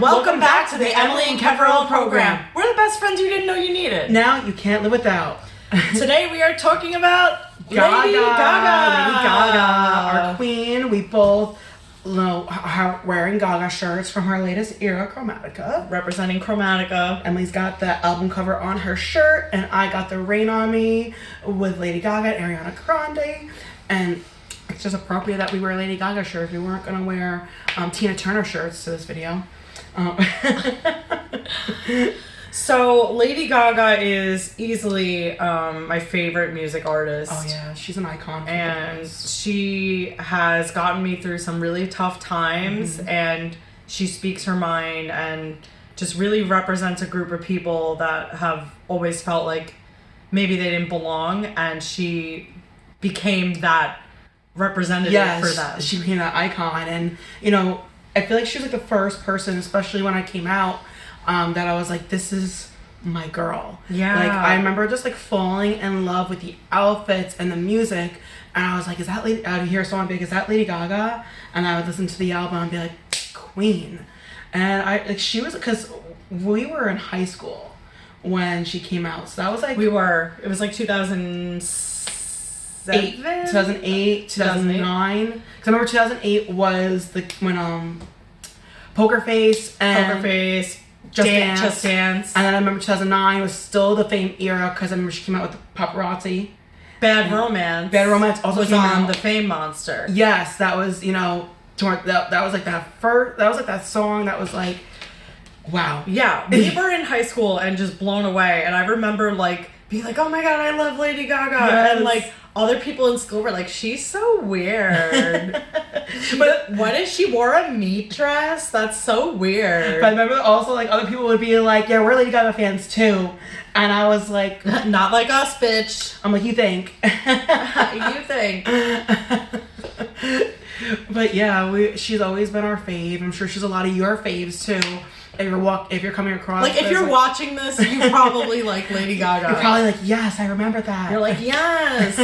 Welcome back to the Emily and Kevarella program. We're the best friends you didn't know you needed. Now you can't live without. Today we are talking about Gaga. Lady Gaga. Lady Gaga, our queen. We both are wearing Gaga shirts from her latest era, Chromatica. Representing Chromatica. Emily's got the album cover on her shirt, and I got the Rain on Me with Lady Gaga and Ariana Grande. And it's just appropriate that we wear Lady Gaga shirts. We weren't going to wear Tina Turner shirts to this video. So Lady Gaga is easily my favorite music artist. Oh yeah, she's an icon. And she has gotten me through some really tough times, and she speaks her mind and just really represents a group of people that have always felt like maybe they didn't belong, and she became that representative for them. She became that icon. And I feel like she was like the first person, especially when I came out, that I was like, this is my girl. Yeah. Like, I remember just like falling in love with the outfits and the music. And I was like, I would hear a song big, is that Lady Gaga? And I would listen to the album and be like, queen. And she was, because we were in high school when she came out. So that was like, it was like 2008, 2009. Because I remember 2008 was when Poker Face, Just Dance. And then I remember 2009 was still the Fame era, because I remember she came out with the Paparazzi. Bad Romance also was came on out. the Fame Monster. Yes, that was, that was like that song that was like, wow. Yeah, we were in high school and just blown away. And I remember like being like, oh my God, I love Lady Gaga. Yes. And like other people in school were like, she's so weird. But what if she wore a meat dress? That's so weird. But I remember also like other people would be like, yeah, we're Lady Gaga fans too. And I was like, not like us, bitch. I'm like, you think? You think. But yeah, she's always been our fave. I'm sure she's a lot of your faves too. If you're coming across, like if you're watching this, you probably like Lady Gaga. You're probably like, yes, I remember that. You're like, yes.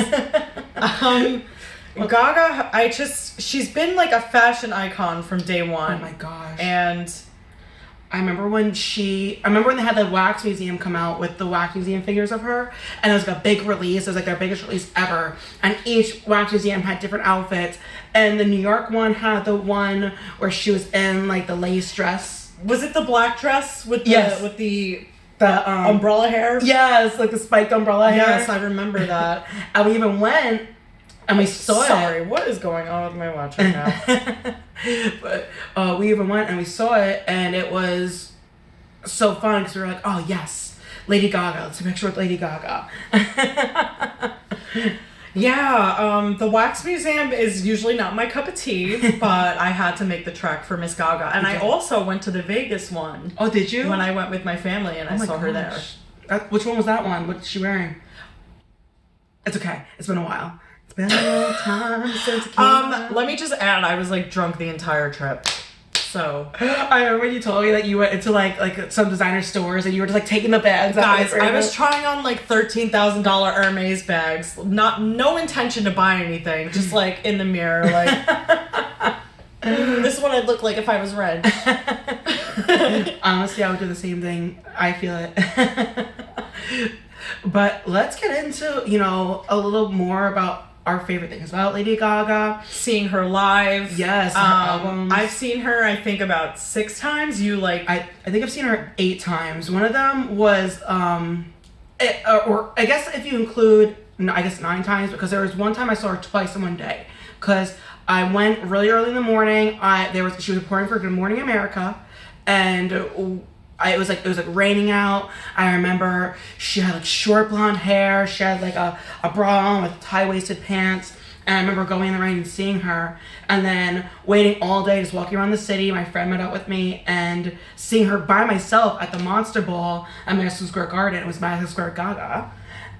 Gaga, she's been like a fashion icon from day one. Oh my gosh. And I remember when they had the Wax Museum come out with the Wax Museum figures of her, and it was like a big release. It was like their biggest release ever, and each Wax Museum had different outfits. And the New York one had the one where she was in like the lace dress. Was it the black dress with the umbrella hair? Yes, like the spiked umbrella hair. Yes, I remember that. And we even went and we saw it. Sorry, what is going on with my watch right now? But we even went and we saw it, and it was so fun because we were like, oh yes, Lady Gaga. Let's take a picture with Lady Gaga. Yeah, the Wax Museum is usually not my cup of tea, but I had to make the trek for Miss Gaga. And I also went to the Vegas one. Oh, did you? When I went with my family and I saw her there. Which one was that one? What's she wearing? It's okay. It's been a while. It's been a long time since it came out. Let me just add, I was like drunk the entire trip. So I remember you told me that you went into like some designer stores and you were just like taking the bags. Guys, I was trying on like $13,000 Hermes bags. No intention to buy anything. Just like in the mirror, like this is what I'd look like if I was red. Honestly, I would do the same thing. I feel it. But let's get into a little more about our favorite things about Lady Gaga. Seeing her live. Yes, her albums. I've seen her, I think, about 6 times. I think I've seen her 8 times. One of them was, or I guess if you include, 9 times, because there was one time I saw her twice in one day. Because I went really early in the morning. She was reporting for Good Morning America, and it was like raining out. I remember she had like short blonde hair. She had like a bra on with high-waisted pants. And I remember going in the rain and seeing her, and then waiting all day, just walking around the city. My friend met up with me, and seeing her by myself at the Monster Ball at Madison Square Garden. It was Madison Square Gaga.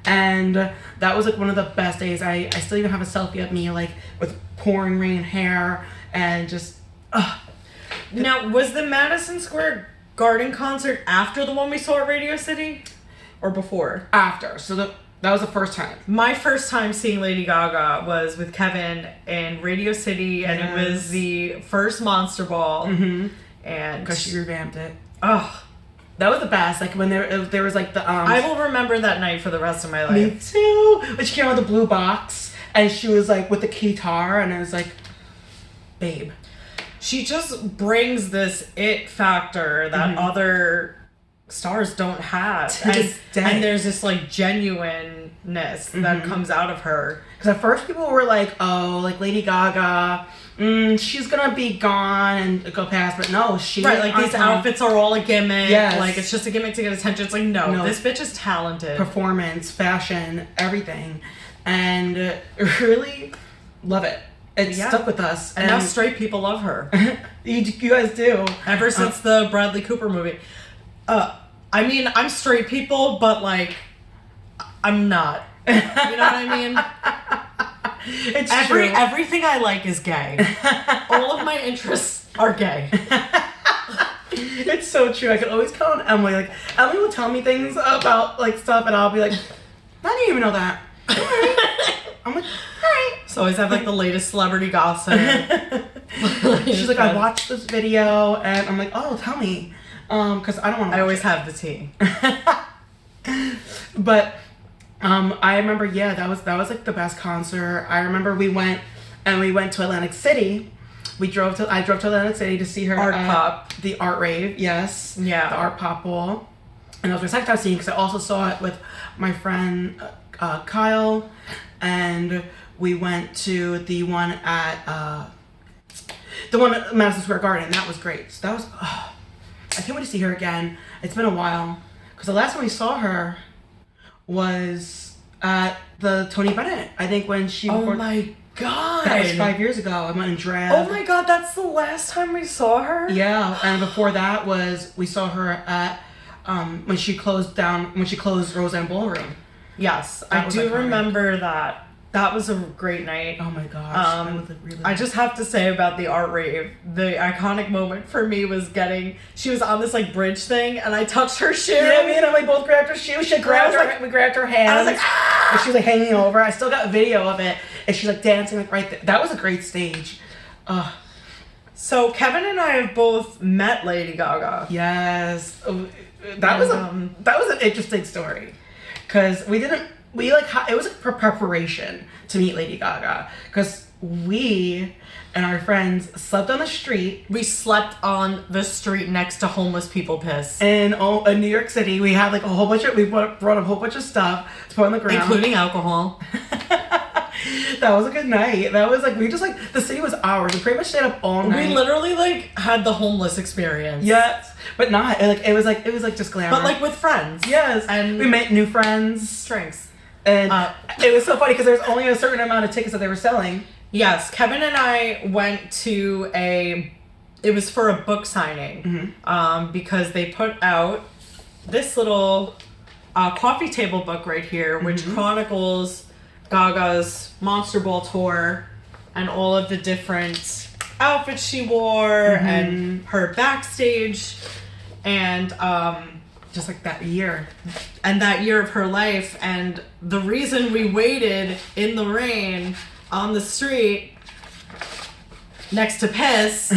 And that was like one of the best days. I still even have a selfie of me like with pouring rain hair and just Now, was the Madison Square Garden concert after the one we saw at Radio City? Or before? After. So that was the first time. My first time seeing Lady Gaga was with Kevin in Radio City, and it was the first Monster Ball. Mm-hmm. And because she revamped it. oh, That was the best. Like when there was like the I will remember that night for the rest of my life. Me too. When she came out with the blue box and she was like with the guitar and I was like, babe. She just brings this it factor that other stars don't have. To this day. And there's this like genuineness that comes out of her. Because at first people were like, oh, like Lady Gaga, she's gonna be gone and go past, but no, she Right, like these outfits are all a gimmick. Yes. Like it's just a gimmick to get attention. It's like, no, this bitch is talented. Performance, fashion, everything. And really love it. It stuck with us. And now straight people love her. you guys do. Ever since the Bradley Cooper movie. I mean, I'm straight people, but like, I'm not. You know what I mean? It's true. Everything I like is gay. All of my interests are gay. It's so true. I could always count on Emily. Like, Emily will tell me things about like stuff, and I'll be like, I didn't even know that. All right. I'm like, all right. So always have like the latest celebrity gossip. She's like, I watched this video, and I'm like, oh, tell me, because I don't want to. I always have the tea. But I remember, that was like the best concert. I remember we went to Atlantic City. I drove to Atlantic City to see her Art at Pop. the Art Rave. Yes, Yeah, the Art Pop Ball. And that was my second time seeing because I also saw it with my friend Kyle, and we went to the one at Madison Square Garden. That was great. So that was. I can't wait to see her again. It's been a while because the last time we saw her was at the Tony Bennett. I think when she. Oh my god! That was 5 years ago. I went in drag. Oh my god! That's the last time we saw her. Yeah, and before that we saw her at when she closed Roseanne Ballroom. Yes, I do remember that. That was a great night. Oh my gosh. That was really I just have to say about the Art Rave, the iconic moment for me was she was on this like bridge thing and I touched her shoe. Yeah, me and Emily both grabbed her shoe. We grabbed her hand. I was like, ah! And she was like hanging over. I still got video of it. And she's like dancing like right there. That was a great stage. So Kevin and I have both met Lady Gaga. Yes. That was an interesting story. Because it was a preparation to meet Lady Gaga because we and our friends slept on the street. We slept on the street next to homeless people piss. In New York City, we had like we brought a whole bunch of stuff to put on the ground, including alcohol. That was a good night. That was like the city was ours. We pretty much stayed up all night. We literally like had the homeless experience. Yes, but not it was like just glamour. But like with friends. Yes, and we met new friends. Drinks. And it was so funny because there was only a certain amount of tickets that they were selling. Yes, Kevin and I went to it was for a book signing, because they put out this little coffee table book right here, which chronicles Gaga's Monster Ball tour and all of the different outfits she wore and her backstage and just like that year. And that year of her life. And the reason we waited in the rain on the street next to piss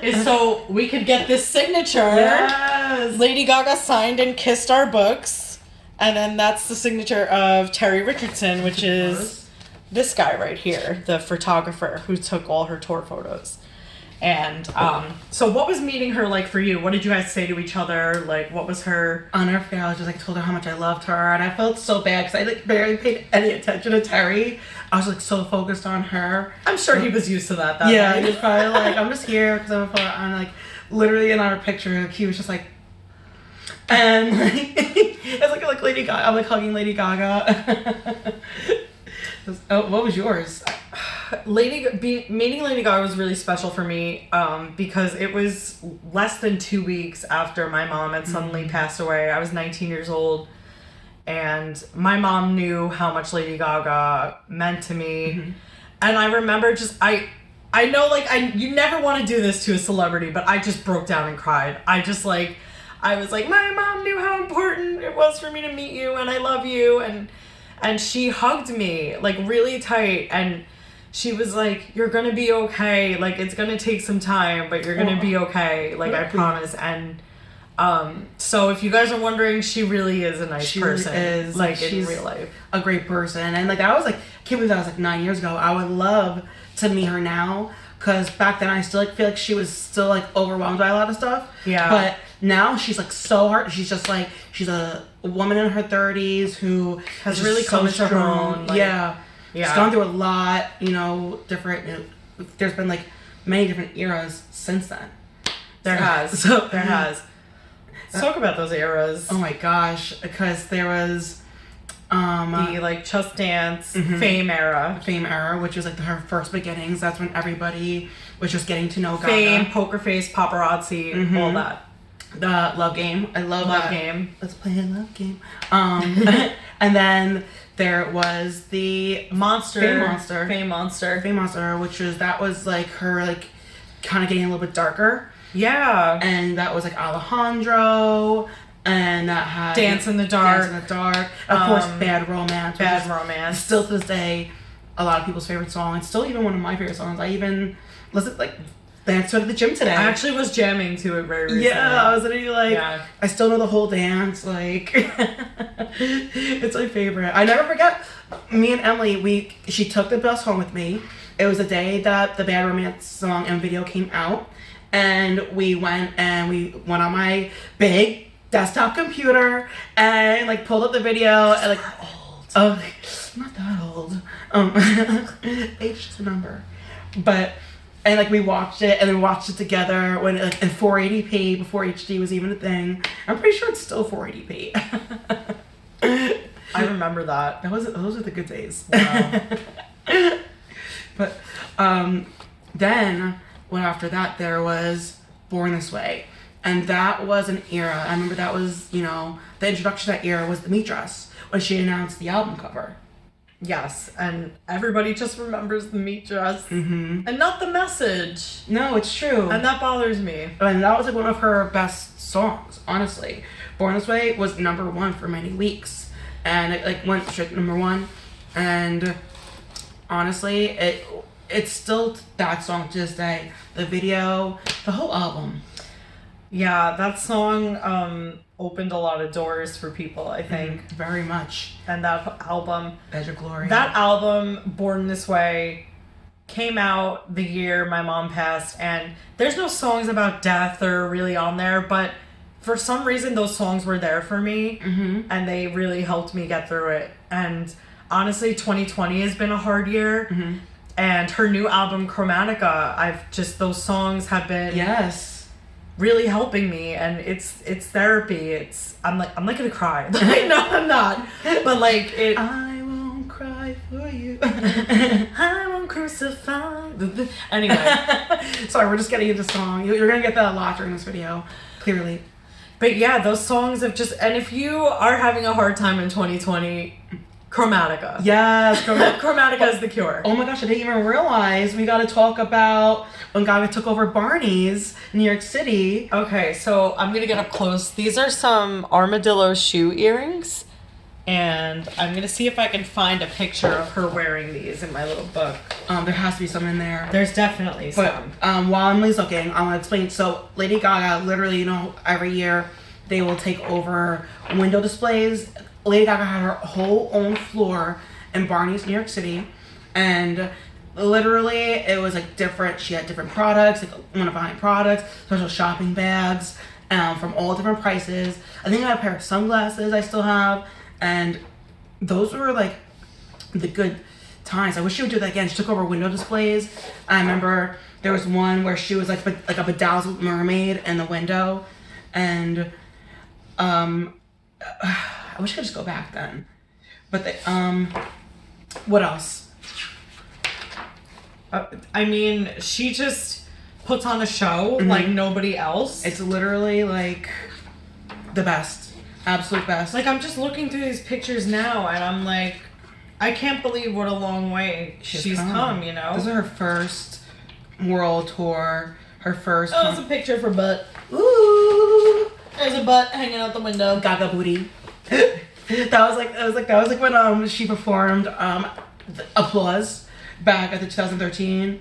is so we could get this signature. Yes. Lady Gaga signed and kissed our books. And then that's the signature of Terry Richardson, which is this guy right here, the photographer who took all her tour photos. And so what was meeting her like for you? What did you guys say to each other? Like, what was her... On her face, I was just like told her how much I loved her. And I felt so bad because I like barely paid any attention to Terry. I was like so focused on her. I'm sure he was used to that yeah, night. he was probably like, I'm just here because I'm like, literally in our picture, like, he was just like... And like, it's like Lady Gaga. I'm like hugging Lady Gaga. What was yours? Meeting Lady Gaga was really special for me because it was less than 2 weeks after my mom had suddenly passed away. I was 19 years old, and my mom knew how much Lady Gaga meant to me. And I remember I know like you never want to do this to a celebrity, but I just broke down and cried. I was like, my mom knew how important it was for me to meet you, and I love you, and she hugged me like really tight, and she was like, "You're gonna be okay. Like, it's gonna take some time, but you're gonna be okay. Like, I promise." And so if you guys are wondering, she really is a nice person. Is like she's in real life, a great person. And like I was like, I can't believe that was like 9 years ago. I would love to meet her now, because back then I still like feel like she was still like overwhelmed by a lot of stuff. Yeah. But now she's like so hard. She's just like, she's a woman in her 30s who has is really so come into her own. Like, yeah. She's gone through a lot, you know, different, you know, there's been like many different eras since then. There has. Let's talk about those eras. Oh my gosh, because there was the like Just Dance Fame era, which was like her first beginnings. That's when everybody was just getting to know Gaga. Fame, Poker Face, Paparazzi, all that. The Love Game. I love Love that. Game. Let's play a Love Game. And then there was the Fame Monster, which was like her like kind of getting a little bit darker. Yeah. And that was like Alejandro, and that had Dance in the Dark. Of course, Bad Romance. Still to this day, a lot of people's favorite song. It's still even one of my favorite songs. I even listened like dance to it at the gym today. I actually was jamming to it very recently. Yeah, I was literally like, I still know the whole dance. Like, it's my favorite. I never forget. Me and Emily, she took the bus home with me. It was the day that the Bad Romance song and video came out. And we went on my big desktop computer and like pulled up the video and like I'm not that old. Age is a number. But and like we watched it, and then we watched it together when like in 480p before HD was even a thing. I'm pretty sure it's still 480p. I remember that. Those are the good days. Wow. But then after that there was Born This Way, and that was an era. I remember that was, you know, the introduction to that era was the meat dress when she announced the album cover. Yes, and everybody just remembers the meat dress and not the message. No, it's true, and that bothers me. And that was like one of her best songs, honestly. Born This Way was #1 for many weeks, and it like went straight to #1, and honestly, it's still that song to this day. The video, the whole album. Yeah, that song opened a lot of doors for people, I think. Very much. And that album, Edge of Glory. That album, Born This Way, came out the year my mom passed, and there's no songs about death or really on there, but for some reason those songs were there for me, and they really helped me get through it. And honestly, 2020 has been a hard year. And her new album, Chromatica, those songs have been really helping me, and it's therapy. I'm gonna cry. No, I'm not. But like it. I won't cry for you. I won't crucify. Anyway, sorry, we're just getting into song. You're gonna get that a lot during this video, clearly. But yeah, those songs have and if you are having a hard time in 2020. Chromatica. Yes, Chromatica is the cure. Oh my gosh, I didn't even realize we got to talk about when Gaga took over Barney's in New York City. Okay, so I'm going to get up close. These are some armadillo shoe earrings, and I'm going to see if I can find a picture of her wearing these in my little book. There has to be some in there. There's definitely some. While Emily's looking, I want to explain. So Lady Gaga, literally, you know, every year they will take over window displays. Lady Gaga had her whole own floor in Barney's, New York City, and literally it was like different. She had different products, like one of behind products, special shopping bags, from all different prices. I think I had a pair of sunglasses I still have, and those were like the good times. I wish she would do that again. She took over window displays. I remember there was one where she was like a bedazzled mermaid in the window, and I wish I could just go back then. But what else? I mean, she just puts on a show like nobody else. It's literally like the best. Absolute best. Like, I'm just looking through these pictures now, and I'm like, I can't believe what a long way she's come, you know? This is her first world tour. Her first... Oh, it's a picture of her butt. Ooh! There's a butt hanging out the window. Gaga booty. that was like when she performed Applause. back at the 2013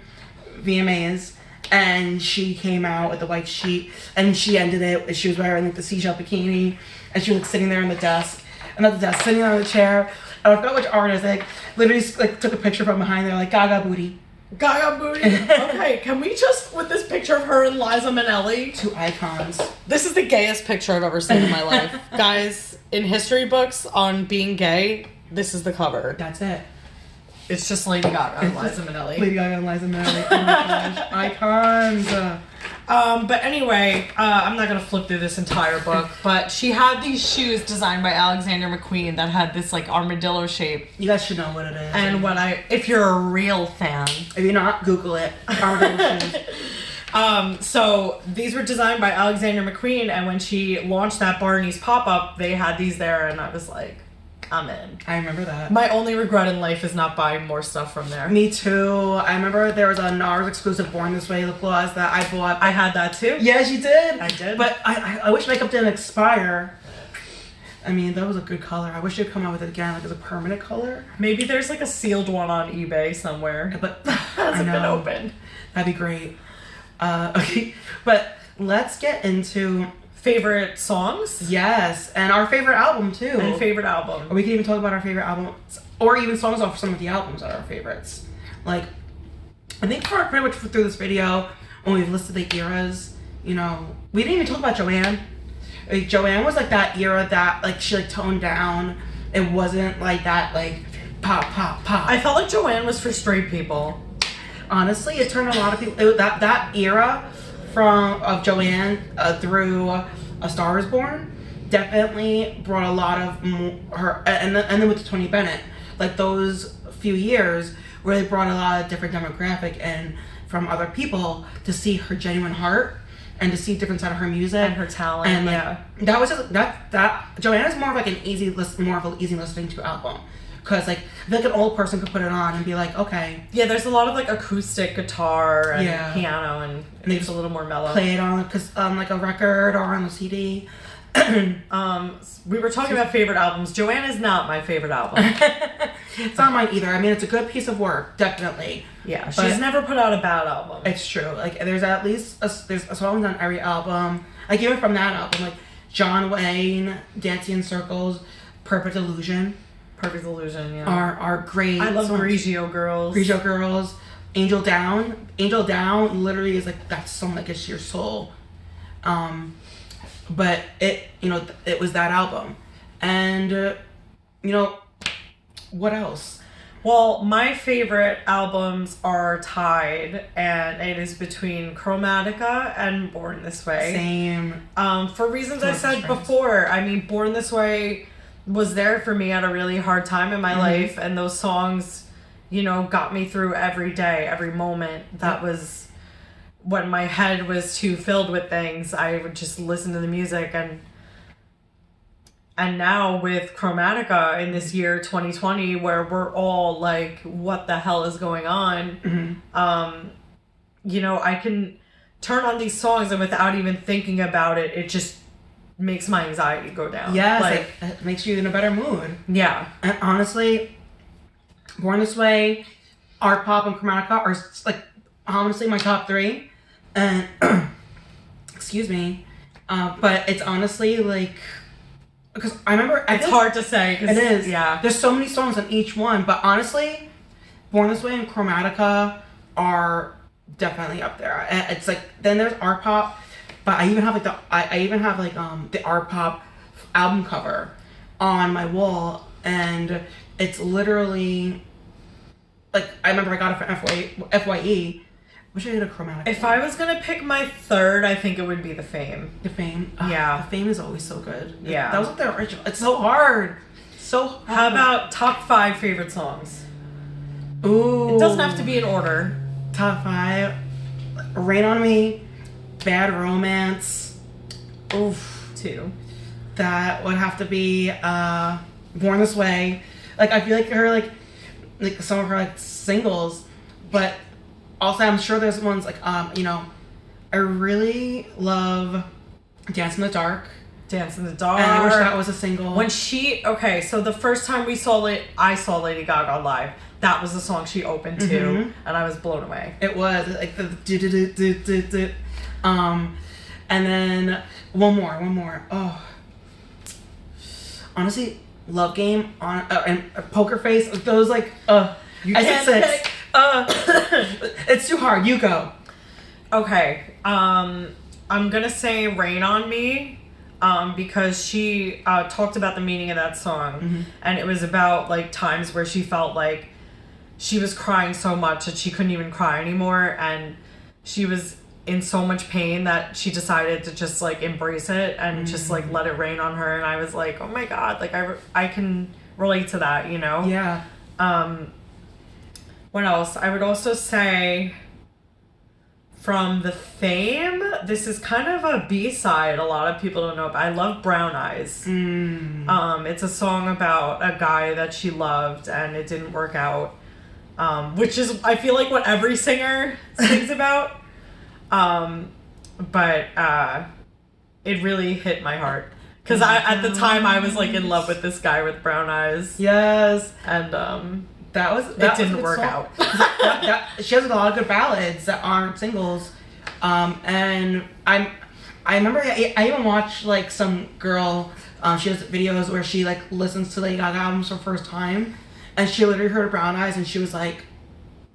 VMAs, and she came out with the white sheet, and she ended it. She was wearing like the seashell bikini, and she was like sitting there on the desk, and not the desk, sitting there on the chair. And I forgot which artist like literally like took a picture from behind there, like Gaga booty. Gaga booty. Okay, can we just, with this picture of her and Liza Minnelli? Two icons. This is the gayest picture I've ever seen in my life. Guys, in history books on being gay, this is the cover. That's it. It's just Lady Gaga and Liza Minnelli. Lady Gaga and Liza Minnelli. Oh my gosh. Icons. But anyway, I'm not going to flip through this entire book, but she had these shoes designed by Alexander McQueen that had this like armadillo shape. You guys should know what it is. And if you're a real fan. If you're not, Google it. Armadillo shoes. So these were designed by Alexander McQueen, and when she launched that Barney's pop-up, they had these there, and I was like, I'm in. I remember that. My only regret in life is not buying more stuff from there. Me too. I remember there was a NARS exclusive Born This Way lip gloss that I bought. I had that too. Yes, you did. I did. But I wish makeup didn't expire. I mean, that was a good color. I wish they'd come out with it again, like as a permanent color. Maybe there's like a sealed one on eBay somewhere. But hasn't been opened. That'd be great. Okay, but let's get into favorite songs. Yes, and our favorite album too. And favorite album. Or we can even talk about our favorite albums, or even songs off some of the albums that are our favorites. Like, I think for pretty much through this video, when we've listed the eras, you know, we didn't even talk about Joanne. Like, Joanne was like that era that like she like toned down. It wasn't like that like pop pop pop. I felt like Joanne was for straight people. Honestly, it turned a lot of people. That era of Joanne through A Star Is Born definitely brought a lot of her, and then with Tony Bennett, like those few years really brought a lot of different demographic and from other people to see her genuine heart and to see a different side of her music and her talent. And like, that was just that Joanne is more of like an easy listening to album. Because, like, I feel like an old person could put it on and be like, okay. Yeah, there's a lot of, like, acoustic guitar and Yeah. piano, and it's a little more mellow. Play it on, like, a record or on a CD. We were talking about favorite albums. Joanne is not my favorite album. It's not mine either. I mean, it's a good piece of work, definitely. Yeah, she's never put out a bad album. It's true. Like, there's at least there's a song on every album. Like, even from that album, like, John Wayne, Dancing in Circles, Perfect Illusion. Perfect Illusion, yeah. Are great. I love songs. Grigio Girls. Grigio Girls. Angel Down. Angel Down literally is like that song that gets to your soul. But it was that album. And, what else? Well, my favorite albums are tied, and it is between Chromatica and Born This Way. Same. For reasons I said before. I mean, Born This Way was there for me at a really hard time in my life, and those songs, got me through every day, every moment. That was when my head was too filled with things. I would just listen to the music, and now with Chromatica in this year 2020, where we're all like, what the hell is going on? I can turn on these songs, and without even thinking about it, it just makes my anxiety go down. Yeah, like it makes you in a better mood. Yeah. And honestly, Born This Way, Art Pop, and Chromatica are like honestly my top three. And excuse me, but it's honestly like, because I remember it's hard to say. It is. Yeah. There's so many songs on each one, but honestly, Born This Way and Chromatica are definitely up there. It's like, then there's Art Pop. But I even have the Art Pop album cover on my wall, and it's literally like, I remember I got it for FYE. Wish I had a Chromatica. If I was gonna pick my third, I think it would be The Fame. The Fame. Yeah. The Fame is always so good. Yeah. That was like the original. It's so hard. So hard. How about top 5 favorite songs? Ooh. It doesn't have to be in order. Top 5. Rain on Me. Bad Romance. Oof. 2. That would have to be Born This Way. Like, I feel like her like some of her like singles, but also I'm sure there's ones like I really love Dance in the Dark. Dance in the Dark. And I wish that was a single. So the first time I saw Lady Gaga live, that was the song she opened to, and I was blown away. It was like the do. And then one more. Oh, honestly, Love Game and Poker Face. Those like You I can't said pick. 6. It's too hard. You go. Okay. I'm gonna say "Rain on Me," because she talked about the meaning of that song, and it was about like times where she felt like she was crying so much that she couldn't even cry anymore, and she was in so much pain that she decided to just like embrace it and just like let it rain on her. And I was like, oh my god, like I can relate to that, you know? Yeah. What else? I would also say from the Fame, this is kind of a B-side a lot of people don't know, but I love Brown Eyes. It's a song about a guy that she loved and it didn't work out, which is, I feel like, what every singer sings about. But it really hit my heart. Because at the time, I was like in love with this guy with brown eyes. Yes. And that didn't work out. She has a lot of good ballads that aren't singles. And I remember I even watched like some girl, she has videos where she like listens to Lady Gaga albums for the first time. And she literally heard Brown Eyes and she was like,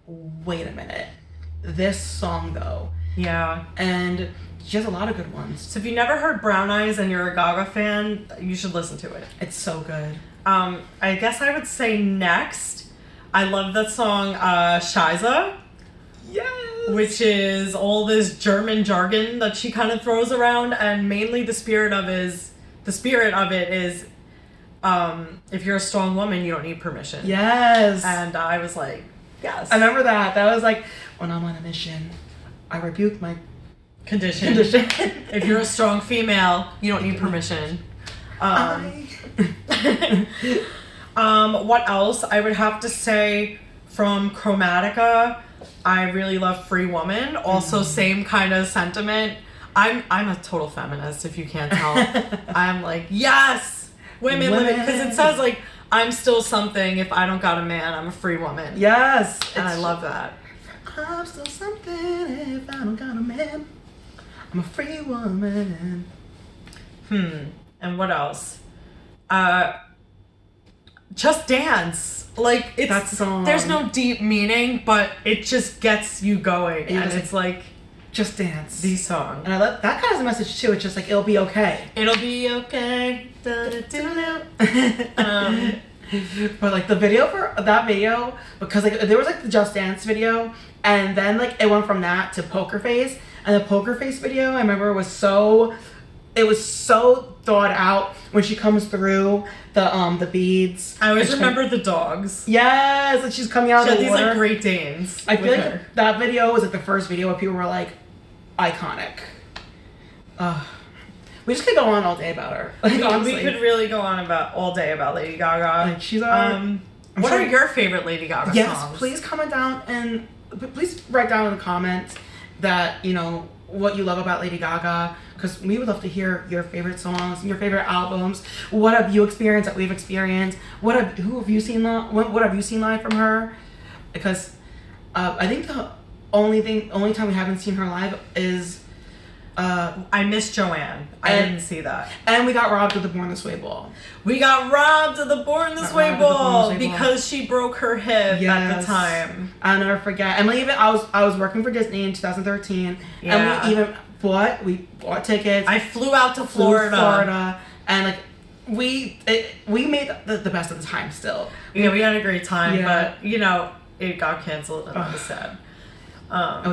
wait a minute. This song though. Yeah. And she has a lot of good ones. So if you never heard Brown Eyes and you're a Gaga fan, you should listen to it. It's so good. I guess I would say next, I love that song, Shiza. Yes. Which is all this German jargon that she kind of throws around, and mainly the spirit of it is, if you're a strong woman, you don't need permission. Yes. And I was like, yes. I remember that. That was like, when I'm on a mission, I rebuke my condition. If you're a strong female, you don't need permission. What else? I would have to say from Chromatica, I really love Free Woman. Also, same kind of sentiment. I'm a total feminist, if you can't tell. I'm like, yes, women. Because it says like, I'm still something if I don't got a man. I'm a free woman. Yes. And I love that. I'm still something if I don't got a man. I'm a free woman. And what else? Just Dance. Like, it's that song. There's no deep meaning, but it just gets you going. Yeah, and it's like Just Dance. the song. And I love that kind of a message too. It's just like, it'll be okay. It'll be okay. But like the video for that video, because like there was like the Just Dance video, and then like it went from that to Poker Face, and the Poker Face video I remember was so thought out when she comes through the beads. I always remember the dogs. Yes, and she's coming out of the these water. like Great Danes. I feel like that video was like the first video where people were like, iconic. We just could go on all day about her. Like, honestly. We could really go on all day about Lady Gaga. Like, she's our... what are your favorite Lady Gaga songs? Yes, please comment down and please write down in the comments that, you know, what you love about Lady Gaga, because we would love to hear your favorite songs, your favorite albums. What have you experienced that we've experienced? Who have you seen what have you seen live from her? Because I think the only time we haven't seen her live is I miss Joanne. I didn't see that. And we got robbed of the Born This Way ball. We got robbed of the Born This Way ball because she broke her hip at the time. I'll never forget. Emily, even I was working for Disney in 2013. Yeah. And we bought tickets. I flew out to Florida. And like we made the best of the time still. Yeah, we had a great time, but you know, it got canceled and I was sad.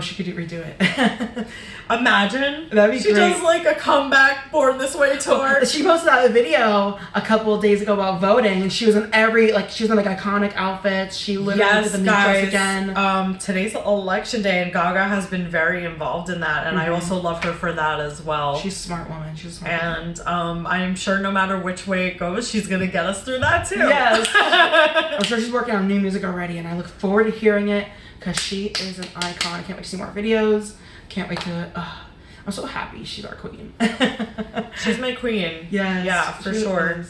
She could redo it. Imagine. That'd be she great. does like a comeback Born This Way tour. She posted that video a couple of days ago about voting, and she was in iconic outfits. She literally did the new dress again. Today's election day, and Gaga has been very involved in that, and I also love her for that as well. She's a smart woman. And I am sure no matter which way it goes, she's gonna get us through that too. Yes. I'm sure she's working on new music already, and I look forward to hearing it. Because she is an icon. I can't wait to see more videos. Can't wait to... I'm so happy she's our queen. She's my queen. Yes, yeah, for sure.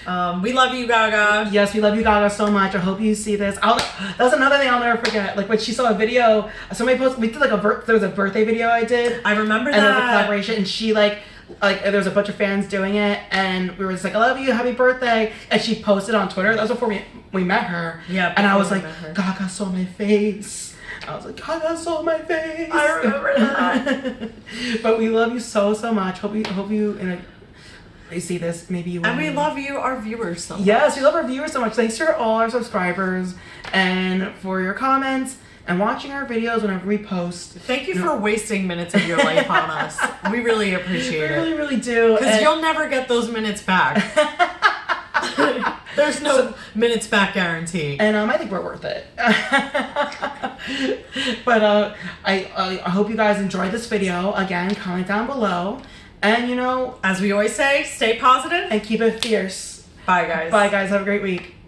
We love you, Gaga. Yes, we love you, Gaga, so much. I hope you see this. That's another thing I'll never forget. Like when she saw a video, somebody posted. We did like there was a birthday video I did. I remember and that. And there was a collaboration, and she like there was a bunch of fans doing it, and we were just like, I love you, happy birthday. And she posted on Twitter. That was before we met her. Yeah. And I was like, Gaga saw my face. I was like, Gaga saw my face. I remember that. But we love you so much. Hope you see this. Maybe you will. And we love you, our viewers, so much. Yes, we love our viewers so much. Thanks to all our subscribers and for your comments and watching our videos whenever we post. Thank you for wasting minutes of your life on us. We really appreciate it. We really do. Because you'll never get those minutes back. There's no minutes back guarantee. And I think we're worth it. But I hope you guys enjoyed this video. Again, comment down below. And as we always say, stay positive and keep it fierce. Bye, guys. Bye, guys. Have a great week.